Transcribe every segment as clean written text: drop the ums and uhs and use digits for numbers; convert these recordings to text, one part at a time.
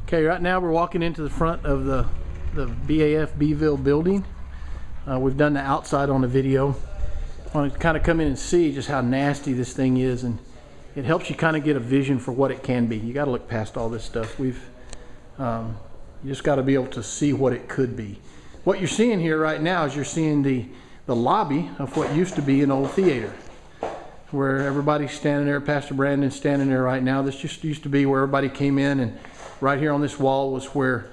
Okay, right now we're walking into the front of the BAF Beeville building. We've done the outside on the video. I want to kind of come in and see just how nasty this thing is, and it helps you kind of get a vision for what it can be. You got to look past all this stuff. You just got to be able to see what it could be. What you're seeing here right now is you're seeing the lobby of what used to be an old theater, where everybody's standing there. Pastor Brandon's standing there right now. This just used to be where everybody came in, and right here on this wall was where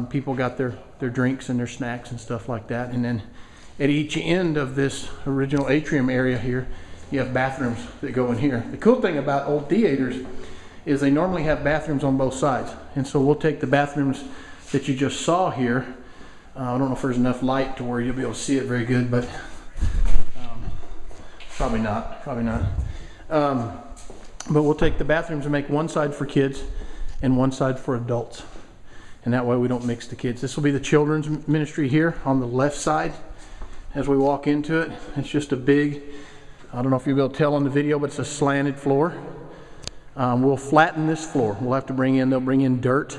people got their drinks and their snacks and stuff like that. And then at each end of this original atrium area here, you have bathrooms that go in here. The cool thing about old theaters is they normally have bathrooms on both sides. And so we'll take the bathrooms that you just saw here. I don't know if there's enough light to where you'll be able to see it very good, but probably not. But we'll take the bathrooms and make one side for kids and one side for adults. And that way we don't mix the kids. This will be the children's ministry here on the left side. As we walk into it, it's just a big, I don't know if you'll be able to tell on the video, but it's a slanted floor. We'll flatten this floor. They'll bring in dirt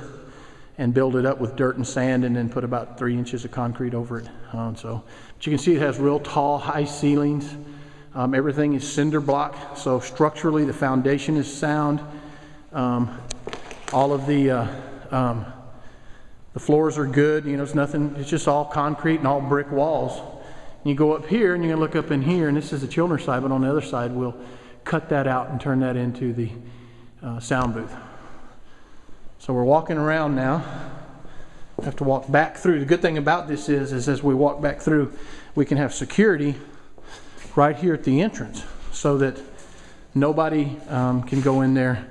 and build it up with dirt and sand, and then put about 3 inches of concrete over it. But you can see it has real tall, high ceilings. Everything is cinder block, so structurally the foundation is sound. All of the floors are good. You know, it's just all concrete and all brick walls. You go up here and you're gonna look up in here, and this is the children's side, but on the other side we'll cut that out and turn that into the sound booth. So we're walking around now. Have to walk back through. The good thing about this is as we walk back through, we can have security right here at the entrance, so that nobody can go in there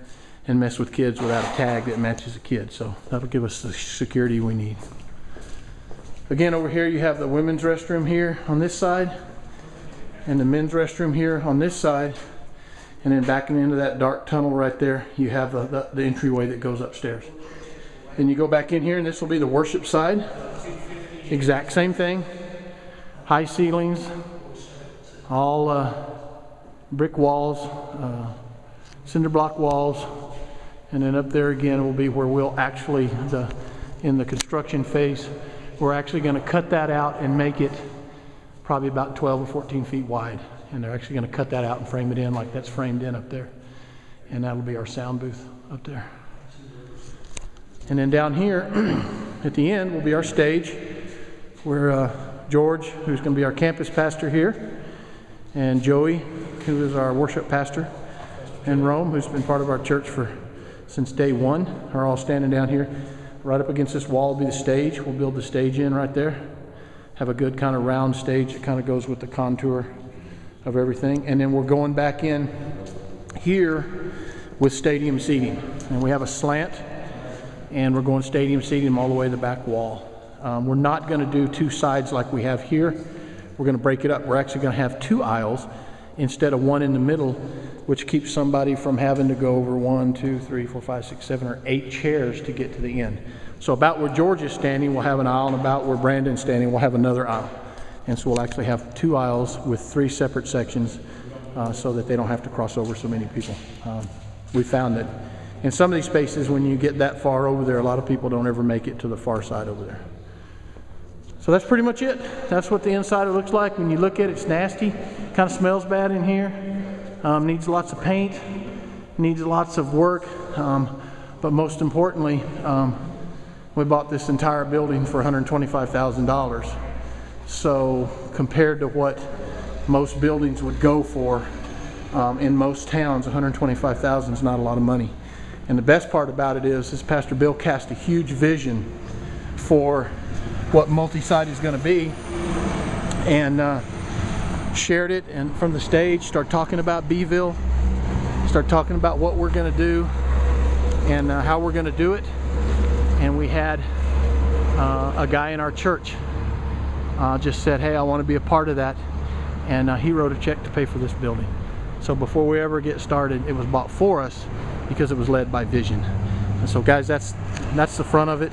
and mess with kids without a tag that matches a kid. So that'll give us the security we need. Again, over here you have the women's restroom here on this side, and the men's restroom here on this side. And then backing into that dark tunnel right there, you have the entryway that goes upstairs. Then you go back in here, and this will be the worship side. Exact same thing. High ceilings, all brick walls, cinder block walls. And then up there again will be where we'll actually, in the construction phase, we're actually going to cut that out and make it probably about 12 or 14 feet wide. And they're actually going to cut that out and frame it in like that's framed in up there. And that'll be our sound booth up there. And then down here at the end will be our stage, where George, who's going to be our campus pastor here, and Joey, who is our worship pastor, and Rome, who's been part of our church since day one, are all standing down here. Right up against this wall will be the stage. We'll build the stage in right there. Have a good kind of round stage that kind of goes with the contour of everything. And then we're going back in here with stadium seating. And we have a slant, and we're going stadium seating all the way to the back wall. We're not going to do two sides like we have here. We're going to break it up. We're actually going to have 2 aisles instead of one in the middle, which keeps somebody from having to go over 1, 2, 3, 4, 5, 6, 7, or 8 chairs to get to the end. So about where George is standing, we'll have an aisle, and about where Brandon's standing, we'll have another aisle. And so we'll actually have 2 aisles with 3 separate sections, so that they don't have to cross over so many people. We found that in some of these spaces, when you get that far over there, a lot of people don't ever make it to the far side over there. So that's pretty much it. That's what the inside looks like. When you look at it, it's nasty. Kind of smells bad in here. Needs lots of paint. Needs lots of work. But most importantly, we bought this entire building for $125,000. So compared to what most buildings would go for in most towns, $125,000 is not a lot of money. And the best part about it is Pastor Bill cast a huge vision for what multi-site is going to be, and shared it, and from the stage start talking about Beeville, start talking about what we're going to do and how we're going to do it. And we had a guy in our church just said, hey, I want to be a part of that, and he wrote a check to pay for this building. So before we ever get started, it was bought for us because it was led by vision. And so guys, that's the front of it.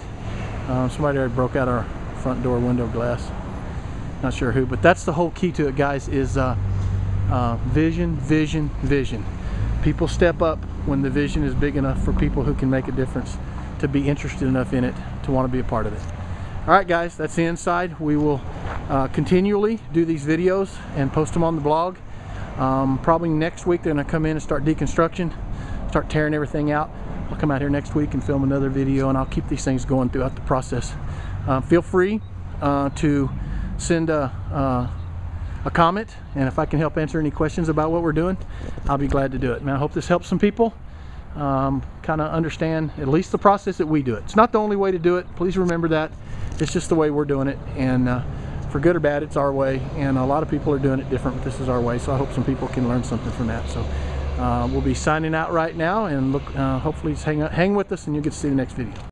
Somebody already broke out our front door window glass, not sure who, but that's the whole key to it, guys, is vision, vision, vision. People step up when the vision is big enough for people who can make a difference to be interested enough in it to want to be a part of it. All right, guys, that's the inside. We will continually do these videos and post them on the blog. Probably next week they're going to come in and start deconstruction, start tearing everything out. I'll come out here next week and film another video, and I'll keep these things going throughout the process. Feel free to send a comment, and if I can help answer any questions about what we're doing, I'll be glad to do it. Man, I hope this helps some people kind of understand at least the process that we do it. It's not the only way to do it. Please remember that. It's just the way we're doing it, and for good or bad, it's our way, and a lot of people are doing it different, but this is our way, so I hope some people can learn something from that. So we'll be signing out right now, and look, hopefully hang with us and you'll get to see the next video.